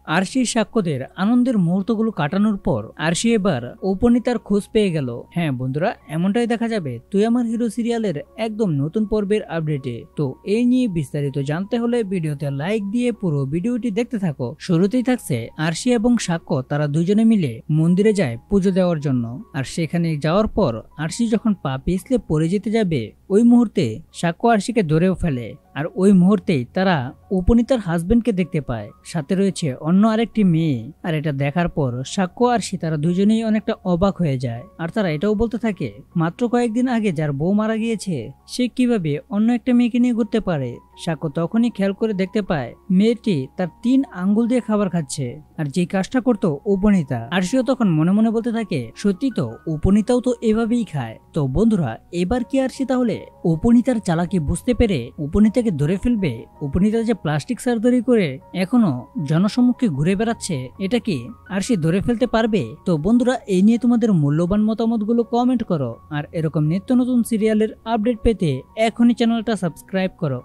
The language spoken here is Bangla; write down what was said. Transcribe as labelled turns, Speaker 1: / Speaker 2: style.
Speaker 1: আরশি সাক্ষ্যদের আনন্দের মুহূর্তগুলো কাটানোর পর আরশি এবার উপনীতার খোঁজ পেয়ে গেল। হ্যাঁ বন্ধুরা, এমনটাই দেখা যাবে তুই আমার হিরো সিরিয়ালের একদম নতুন পর্বের আপডেটে। তো এই নিয়ে বিস্তারিত জানতে হলে ভিডিওতে লাইক দিয়ে পুরো ভিডিওটি দেখতে থাকো। শুরুতেই থাকছে আরশি এবং সাক্ষ্য, তারা দুজনে মিলে মন্দিরে যায় পুজো দেওয়ার জন্য। আর সেখানে যাওয়ার পর আরশি যখন পা পিছলে পড়ে যেতে যাবে, ওই মুহূর্তে সাক্ষ্য আরশিকে ধরেও ফেলে। আর ওই মুহূর্তেই তারা উপনীতার হাজবেন্ডকে দেখতে পায়, সাথে রয়েছে অন্য আরেকটি মেয়ে। আর এটা দেখার পর সাক্ষ্য আর তারা দুজনেই অনেকটা অবাক হয়ে যায়। আর তারা এটাও বলতে থাকে, মাত্র কয়েকদিন আগে যার বউ মারা গিয়েছে সে কিভাবে অন্য একটা মেয়েকে নিয়ে ঘুরতে পারে। সাক্ষ্য তখনই খেয়াল করে দেখতে পায় মেয়েটি তার 3 আঙ্গুল দিয়ে খাবার খাচ্ছে, আর যে কাজটা করতো উপনীতা। আরশিও তখন মনে মনে বলতে থাকে, সত্যি তো উপনীতাও তো এভাবেই খায়। তো বন্ধুরা, এবার কি আরশি তাহলে উপনীতার চালাকি বুঝতে পেরে উপনীতাকে ধরে ফেলবে? উপনীতা যে প্লাস্টিক সার্জারি করে এখনো জনসম্মুখে ঘুরে বেড়াচ্ছে, এটা কি আরশি ধরে ফেলতে পারবে? তো বন্ধুরা, এই নিয়ে তোমাদের মূল্যবান মতামতগুলো কমেন্ট করো। আর এরকম নিত্য নতুন সিরিয়ালের আপডেট পেতে এখনই চ্যানেলটা সাবস্ক্রাইব করো।